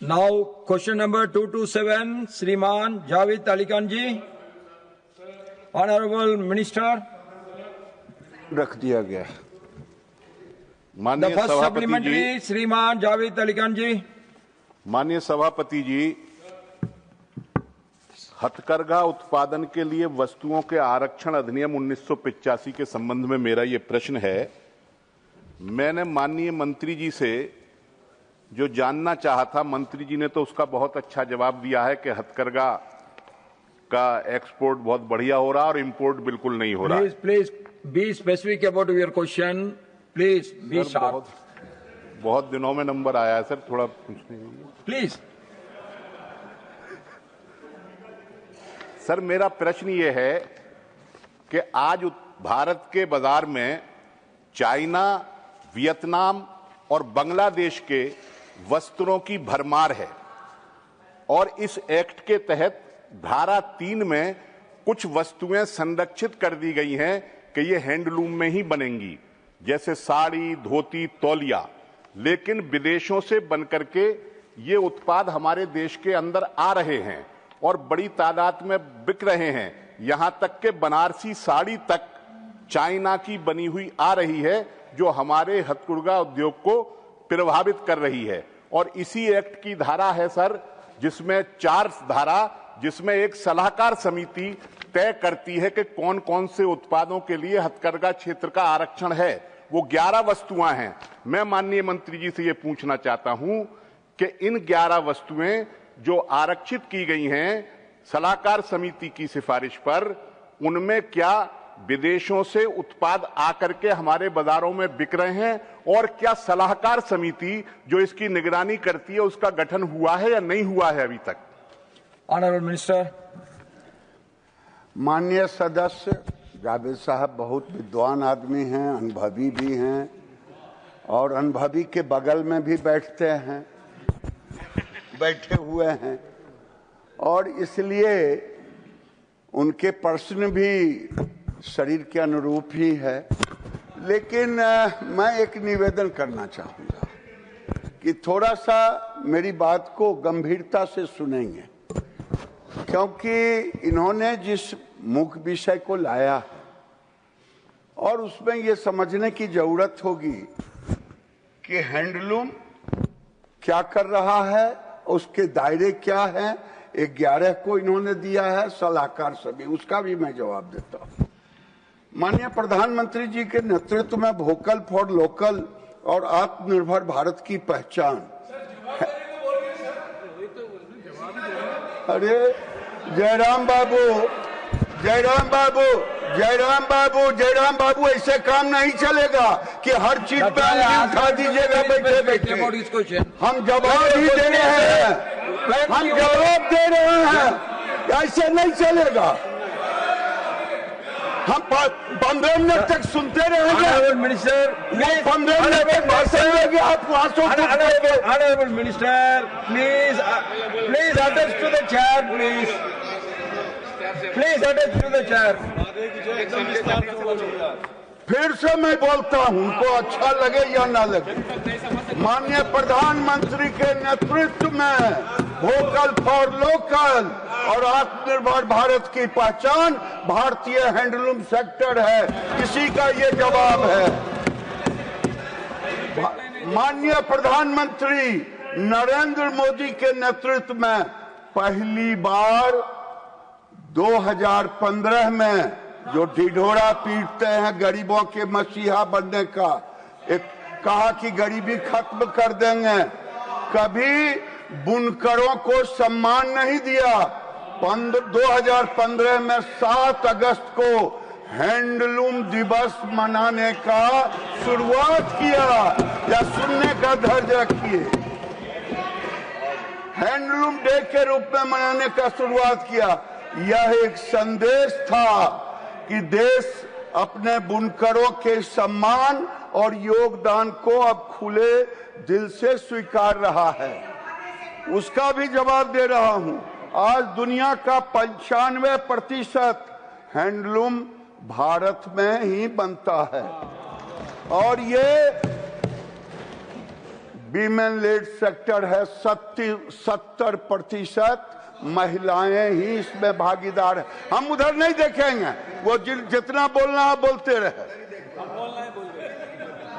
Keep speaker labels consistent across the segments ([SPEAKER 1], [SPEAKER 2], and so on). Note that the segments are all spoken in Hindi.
[SPEAKER 1] Now, question number 227, Shriman Javed Ali Khan ji. Honorable Minister.
[SPEAKER 2] रख दिया गया।
[SPEAKER 1] The
[SPEAKER 2] माननीय
[SPEAKER 1] first
[SPEAKER 2] सभापति
[SPEAKER 1] supplementary,
[SPEAKER 2] जी,
[SPEAKER 1] Shriman Javed Ali Khan ji.
[SPEAKER 2] माननीय सभापति जी, हथकरघा उत्पादन के लिए वस्तुओं के आरक्षण अधिनियम 1985 के संबंध में मेरा ये प्रश्न है। मैंने माननीय मंत्री जी से जो जानना चाहा था, मंत्री जी ने तो उसका बहुत अच्छा जवाब दिया है कि हथकरघा का एक्सपोर्ट बहुत बढ़िया हो रहा है और इंपोर्ट बिल्कुल नहीं हो रहा।
[SPEAKER 1] Please be specific about your question. Please be short.
[SPEAKER 2] बहुत दिनों में नंबर आया है सर, थोड़ा पूछने के लिए।
[SPEAKER 1] Please.
[SPEAKER 2] सर, मेरा प्रश्न ये है कि आज भारत के बाजार में चाइना, वियतनाम और बांग्लादेश के वस्त्रों की भरमार है और इस एक्ट के तहत धारा 3 में कुछ वस्तुएं संरक्षित कर दी गई हैं कि ये हैंडलूम में ही बनेंगी, जैसे साड़ी, धोती, तौलिया। लेकिन विदेशों से बनकर के ये उत्पाद हमारे देश के अंदर आ रहे हैं और बड़ी तादाद में बिक रहे हैं। यहां तक कि बनारसी साड़ी तक चाइना की बनी हुई आ रही है, जो हमारे हथकरघा उद्योग को प्रभावित कर रही है। और इसी एक्ट की धारा है सर, जिसमें 4 धारा, जिसमें एक सलाहकार समिति तय करती है कि कौन कौन से उत्पादों के लिए हथकरघा क्षेत्र का आरक्षण है। वो 11 वस्तुएं हैं। मैं माननीय मंत्री जी से ये पूछना चाहता हूं कि इन 11 वस्तुएं जो आरक्षित की गई हैं सलाहकार समिति की सिफारिश पर, उनमें क्या विदेशों से उत्पाद आकर के हमारे बाजारों में बिक रहे हैं, और क्या सलाहकार समिति जो इसकी निगरानी करती है उसका गठन हुआ है या नहीं हुआ है अभी तक?
[SPEAKER 1] Honorable Minister.
[SPEAKER 3] माननीय सदस्य जावेद साहब बहुत विद्वान आदमी हैं, अनुभवी भी हैं और अनुभवी के बगल में भी बैठे हुए हैं और इसलिए उनके प्रश्न भी शरीर के अनुरूप ही है। लेकिन मैं एक निवेदन करना चाहूँगा कि थोड़ा सा मेरी बात को गंभीरता से सुनेंगे, क्योंकि इन्होंने जिस मुख्य विषय को लाया और उसमें ये समझने की जरूरत होगी कि हैंडलूम क्या कर रहा है, उसके दायरे क्या है। 11 को इन्होंने दिया है सलाहकार सभी, उसका भी मैं जवाब देता हूँ। माननीय प्रधानमंत्री जी के नेतृत्व में वोकल फॉर लोकल और आत्मनिर्भर भारत की पहचान। अरे जयराम बाबू, ऐसे काम नहीं चलेगा कि हर चीज पे उठा दीजिएगा बैठे। हम जवाब ही दे रहे हैं, ऐसे नहीं चलेगा। हम 15 मिनट तक सुनते रहेंगे।
[SPEAKER 1] मिनिस्टर,
[SPEAKER 3] 15 मिनट तक भाषण देंगे, आप वहां से
[SPEAKER 1] Honorable Minister, please attach to the chair, please. Please attach to the chair.
[SPEAKER 3] फिर से मैं बोलता हूं, उनको अच्छा लगे या ना लगे। माननीय प्रधानमंत्री के नेतृत्व में वोकल फॉर लोकल और आत्मनिर्भर भारत की पहचान भारतीय हैंडलूम सेक्टर है, इसी का ये जवाब है। माननीय प्रधानमंत्री नरेंद्र मोदी के नेतृत्व में पहली बार 2015 में जो ढिढोरा पीटते हैं गरीबों के मसीहा बनने का, एक कहा कि गरीबी खत्म कर देंगे, कभी बुनकरों को सम्मान नहीं दिया। 2015 में 7 अगस्त को हैंडलूम दिवस मनाने का शुरुआत किया, या सुनने का धैर्य रखिए, हैंडलूम डे के रूप में मनाने का शुरुआत किया। यह एक संदेश था कि देश अपने बुनकरों के सम्मान और योगदान को अब खुले दिल से स्वीकार रहा है, उसका भी जवाब दे रहा हूं। आज दुनिया का 95% हैंडलूम भारत में ही बनता है और ये वीमेन लेड सेक्टर है, 70% महिलाएं ही इसमें भागीदार है। हम उधर नहीं देखेंगे, वो जितना बोलना है बोलते रहे।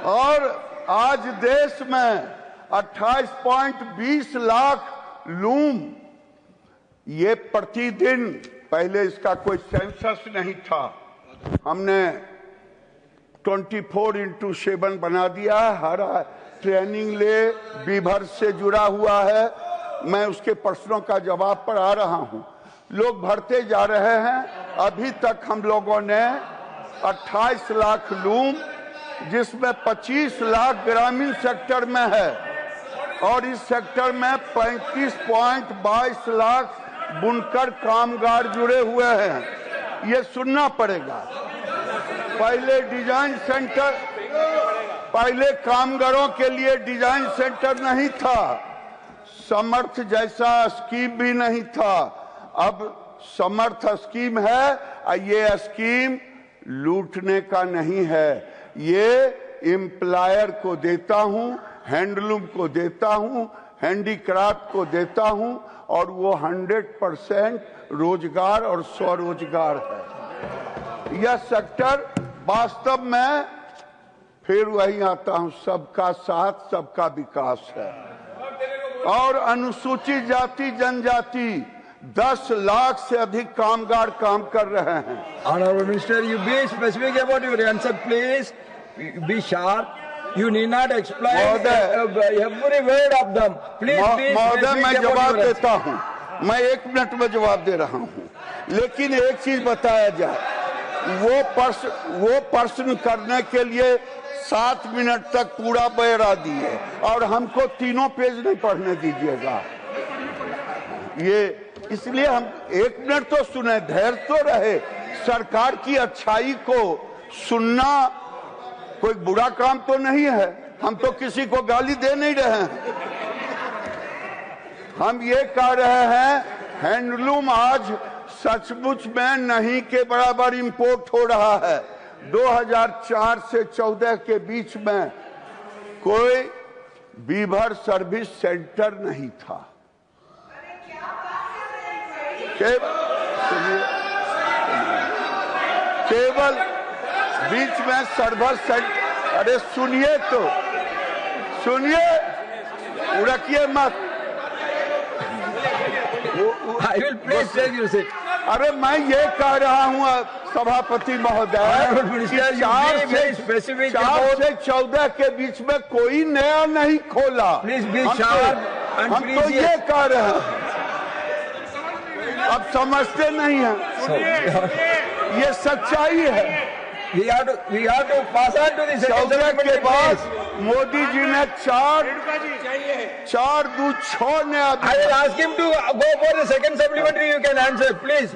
[SPEAKER 3] और आज देश में 28.20 लाख लूम, ये प्रतिदिन, पहले इसका कोई सेंसस नहीं था, हमने 24/7 बना दिया है। हर ट्रेनिंग ले बीभर से जुड़ा हुआ है। मैं उसके प्रश्नों का जवाब पर आ रहा हूं। लोग भरते जा रहे हैं। अभी तक हम लोगों ने 28 लाख लूम, जिसमें 25 लाख ग्रामीण सेक्टर में है, और इस सेक्टर में 35.22 लाख बुनकर कामगार जुड़े हुए हैं। ये सुनना पड़ेगा। पहले डिजाइन सेंटर, पहले कामगारों के लिए डिजाइन सेंटर नहीं था, समर्थ जैसा स्कीम भी नहीं था। अब समर्थ स्कीम है, और ये स्कीम लूटने का नहीं है। ये एम्प्लॉयर को देता हूं, हैंडलूम को देता हूं, हैंडीक्राफ्ट को देता हूं, और वो 100% रोजगार और स्वरोजगार है। यह सेक्टर वास्तव में, फिर वही आता हूं, सबका साथ सबका विकास है। और अनुसूचित जाति जनजाति 10 लाख से अधिक कामगार काम कर रहे हैं।
[SPEAKER 1] Honorable Minister, you be specific about your answer, please. Be sharp. You need not explain every word of them. Please be
[SPEAKER 3] महोदय, मैं
[SPEAKER 1] specific
[SPEAKER 3] जवाब
[SPEAKER 1] about your
[SPEAKER 3] देता हूं। मैं 1 मिनट में जवाब दे रहा हूं, लेकिन एक चीज बताया जाए, वो प्रश्न करने के लिए 7 मिनट तक पूरा ब्यौरा दिए, और हमको 3 पेज नहीं पढ़ने दीजिएगा। ये इसलिए हम 1 मिनट तो सुने, धैर्य तो रहे। सरकार की अच्छाई को सुनना कोई बुरा काम तो नहीं है। हम तो किसी को गाली दे नहीं रहे हैं। हम ये कह रहे हैं, हैंडलूम आज सचमुच में नहीं के बराबर इंपोर्ट हो रहा है। 2004 से 14 के बीच में कोई वीवर सर्विस सेंटर नहीं था। केवल बीच में सर्वर सेंटर, अरे सुनिए तो, सुनिए, उड़किए मत।
[SPEAKER 1] I will please take your seat.
[SPEAKER 3] अरे मैं ये कह रहा हूँ सभापति महोदय, कि 4 से 14 के बीच में कोई नया नहीं खोला।
[SPEAKER 1] Please be sharp and
[SPEAKER 3] हम तो ये कह रहे हैं, अब समझते नहीं हैं। ये सच्चाई है।
[SPEAKER 1] We have to pass on to the second
[SPEAKER 3] 14 के
[SPEAKER 1] supplementary,
[SPEAKER 3] बाद
[SPEAKER 1] please.
[SPEAKER 3] मोदी जी ने 4-2-6 नया,
[SPEAKER 1] I will ask him to go for the second supplementary. You can answer, please.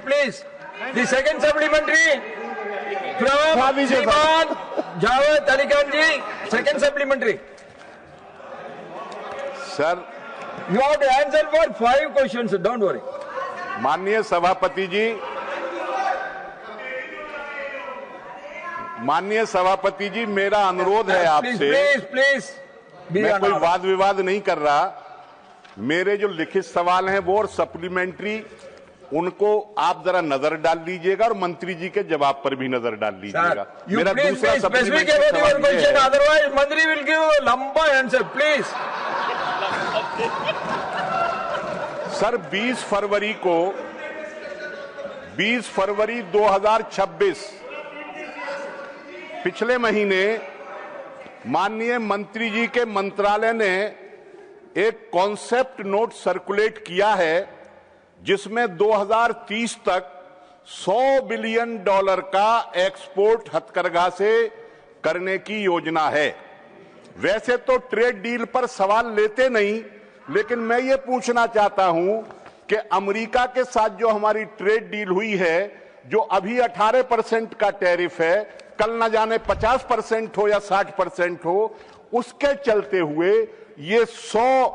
[SPEAKER 1] The second supplementary from Shriman Javed Ali Khan ji. Second supplementary.
[SPEAKER 2] Sir,
[SPEAKER 1] You have to answer for 5 questions. Don't worry.
[SPEAKER 2] माननीय सभापति जी, माननीय सभापति जी, मेरा अनुरोध है आपसे,
[SPEAKER 1] Please.
[SPEAKER 2] मैं कोई वाद विवाद नहीं कर रहा। मेरे जो लिखित सवाल हैं वो और सप्लीमेंट्री, उनको आप जरा नजर डाल लीजिएगा, और मंत्री जी के जवाब पर भी नजर डाल लीजिएगा। मेरा दूसरा सप्लीमेंट्री सवाल ये है,
[SPEAKER 1] otherwise मंत्री will give लंबा आंसर, please.
[SPEAKER 2] सर 20 फरवरी 2026 पिछले महीने माननीय मंत्री जी के मंत्रालय ने एक कॉन्सेप्ट नोट सर्कुलेट किया है, जिसमें 2030 तक $100 बिलियन का एक्सपोर्ट हथकरघा से करने की योजना है। वैसे तो ट्रेड डील पर सवाल लेते नहीं, लेकिन मैं ये पूछना चाहता हूं कि अमेरिका के साथ जो हमारी ट्रेड डील हुई है, जो अभी 18% का टैरिफ है, कल न जाने 50% हो या 60% हो, उसके चलते हुए ये $100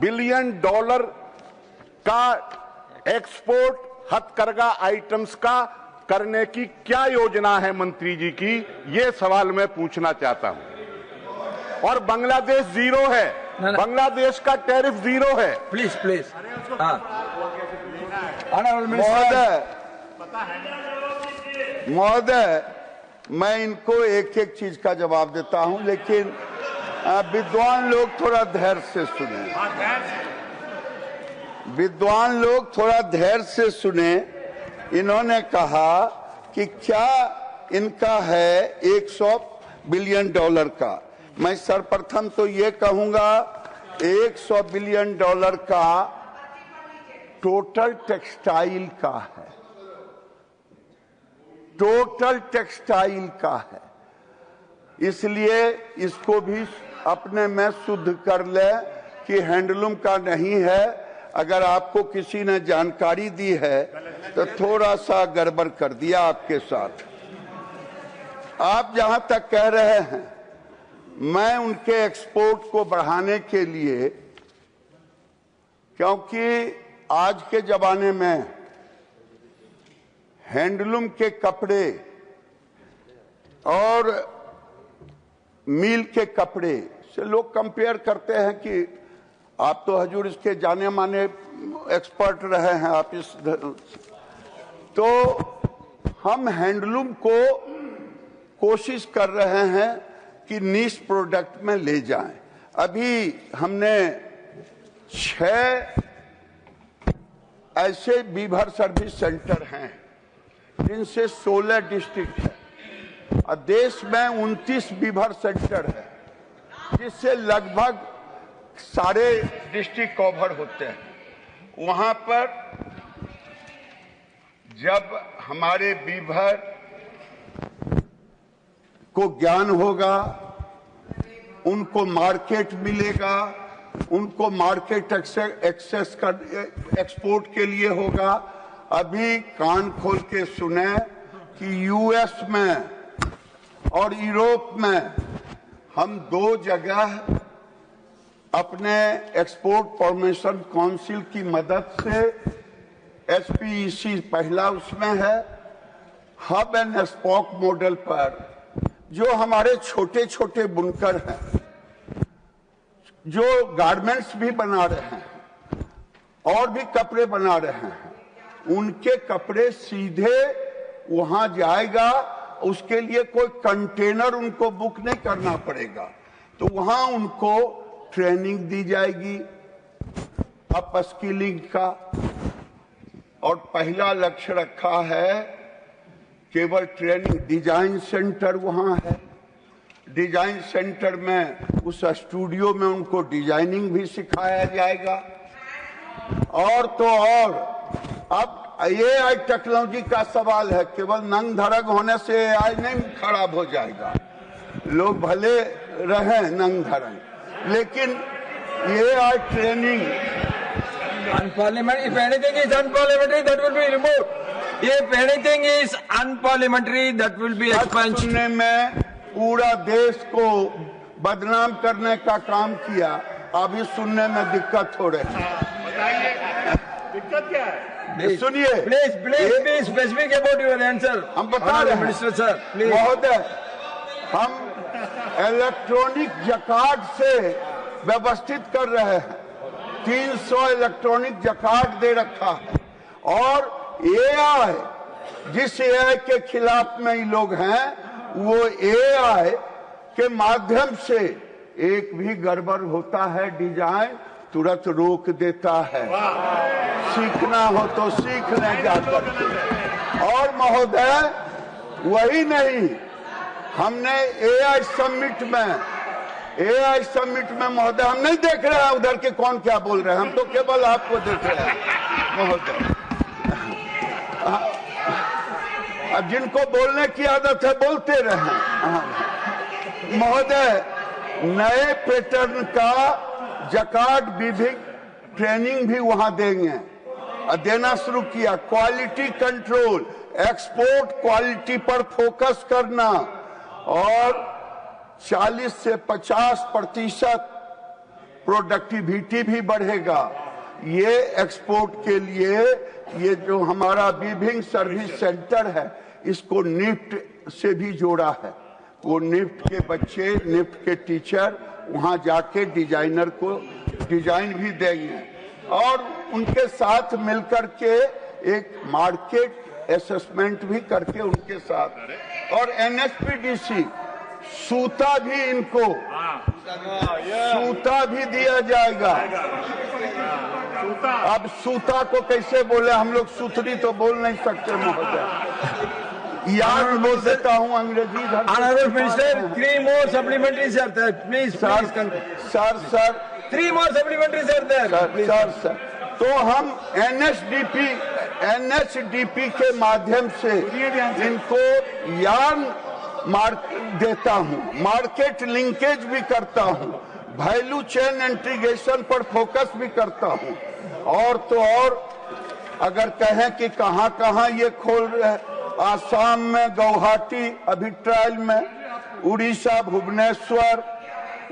[SPEAKER 2] बिलियन का एक्सपोर्ट हथकरघा आइटम्स का करने की क्या योजना है मंत्री जी की, ये सवाल मैं पूछना चाहता हूं। और बांग्लादेश 0 है,
[SPEAKER 1] ना।
[SPEAKER 2] बांग्लादेश का टैरिफ 0 है।
[SPEAKER 1] Please please. हाँ
[SPEAKER 3] महोदय, मैं इनको एक एक चीज का जवाब देता हूं, लेकिन विद्वान लोग थोड़ा धैर्य से सुने। विद्वान लोग थोड़ा धैर्य से सुने। इन्होंने कहा कि क्या इनका है 100 बिलियन डॉलर का। मैं सर्वप्रथम तो ये कहूंगा 100 बिलियन डॉलर का टोटल टेक्सटाइल का है, टोटल टेक्सटाइल का है। इसलिए इसको भी अपने में शुद्ध कर ले कि हैंडलूम का नहीं है। अगर आपको किसी ने जानकारी दी है तो थोड़ा सा गड़बड़ कर दिया आपके साथ। आप जहां तक कह रहे हैं, मैं उनके एक्सपोर्ट को बढ़ाने के लिए, क्योंकि आज के जमाने में हैंडलूम के कपड़े और मिल के कपड़े से लोग कंपेयर करते हैं कि आप तो हजूर इसके जाने माने एक्सपर्ट रहे हैं आप इस, तो हम हैंडलूम को कोशिश कर रहे हैं कि नीश प्रोडक्ट में ले जाएं। अभी हमने 6 ऐसे बीभर सर्विस सेंटर हैं जिनसे 16 डिस्ट्रिक्ट है और देश में 29 बीभर सेंटर है, जिससे लगभग सारे डिस्ट्रिक्ट कवर होते हैं। वहां पर जब हमारे बीभर को ज्ञान होगा, उनको मार्केट मिलेगा, उनको मार्केट एक्सेस कर एक्सपोर्ट के लिए होगा। अभी कान खोल के सुने कि यूएस में और यूरोप में हम 2 जगह अपने एक्सपोर्ट प्रमोशन काउंसिल की मदद से, एसपीईसी पहला उसमें है, हब एंड स्पोक मॉडल पर, जो हमारे छोटे छोटे बुनकर हैं, जो गारमेंट्स भी बना रहे हैं और भी कपड़े बना रहे हैं, उनके कपड़े सीधे वहां जाएगा। उसके लिए कोई कंटेनर उनको बुक नहीं करना पड़ेगा, तो वहां उनको ट्रेनिंग दी जाएगी अप स्किलिंग का। और पहला लक्ष्य रखा है केवल ट्रेनिंग, डिजाइन सेंटर वहां है। डिजाइन सेंटर में उस स्टूडियो में उनको डिजाइनिंग भी सिखाया जाएगा। और तो और अब एआई टेक्नोलॉजी का सवाल है, केवल नंग धरग होने से एआई नहीं खराब हो जाएगा। लोग भले रहे नंग धरग, लेकिन AI training
[SPEAKER 1] unparliamentary. If anything is unparliamentary, that will be removed. If anything is unparliamentary, that will be expunged.
[SPEAKER 3] सुनने में पूरा देश को बदनाम करने का काम किया, अभी सुनने में दिक्कत हो रही है।
[SPEAKER 4] दिक्कत क्या है?
[SPEAKER 3] सुनिए,
[SPEAKER 1] Please be specific about your answer.
[SPEAKER 3] हम बता रहे हैं
[SPEAKER 1] Minister sir, please.
[SPEAKER 3] महोदय, हम इलेक्ट्रॉनिक जकार्ड से व्यवस्थित कर रहे हैं। 300 इलेक्ट्रॉनिक जकार्ड दे रखा है। और एआई, जिस एआई के खिलाफ में ये लोग हैं, वो एआई के माध्यम से एक भी गड़बड़ होता है डिजाइन तुरंत रोक देता है। सीखना हो तो सीख लें जाकर के। और महोदय, वही नहीं, हमने एआई समिट में महोदय, हम नहीं देख रहे हैं उधर के कौन क्या बोल रहे हैं, हम तो केवल आपको देख रहे हैं महोदय। अब जिनको बोलने की आदत है बोलते रहे। महोदय, नए पैटर्न का जकार्ड विभिन्न ट्रेनिंग भी वहां देंगे, देना शुरू किया। क्वालिटी कंट्रोल, एक्सपोर्ट क्वालिटी पर फोकस करना और 40 से 50% प्रोडक्टिविटी भी बढ़ेगा। ये एक्सपोर्ट के लिए ये जो हमारा विभिन्न सर्विस सेंटर है, इसको निफ्ट से भी जोड़ा है। वो निफ्ट के बच्चे, निफ्ट के टीचर वहां जाके डिजाइनर को डिजाइन भी देंगे और उनके साथ मिलकर के एक मार्केट असेसमेंट भी करके उनके साथ, और एनएचपीडीसी सूता भी इनको सूता भी दिया जाएगा। अब सूता को कैसे बोले, हम लोग सूतरी तो बोल नहीं सकते महोदय, याद बोल देता हूँ अंग्रेजी।
[SPEAKER 1] Honorable Minister, 3 more supplementaries are there. Please, please.
[SPEAKER 3] Sir
[SPEAKER 1] 3 more supplementaries are there.
[SPEAKER 3] Sir तो हम एनएचडीपी के माध्यम से इनको यार्न देता हूँ, मार्केट लिंकेज भी करता हूँ, वैल्यू चेन इंटीग्रेशन पर फोकस भी करता हूँ, और तो और अगर कहें कि कहाँ कहाँ ये खोल रहे, आसाम में गुवाहाटी अभी ट्रायल में, उड़ीसा भुवनेश्वर,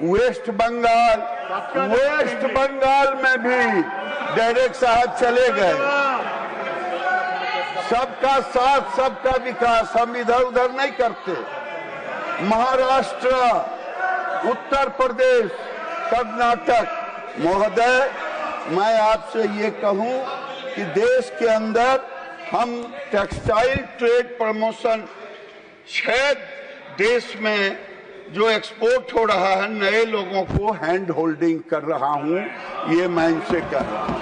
[SPEAKER 3] वेस्ट बंगाल में भी डायरेक्ट साहब चले गए। सबका साथ सबका विकास, हम इधर उधर नहीं करते। महाराष्ट्र, उत्तर प्रदेश, कर्नाटक, महोदय मैं आपसे ये कहूं कि देश के अंदर हम टेक्सटाइल ट्रेड प्रमोशन 6 देश में जो एक्सपोर्ट हो रहा है, नए लोगों को हैंड होल्डिंग कर रहा हूं, ये मैं इनसे कह रहा हूं।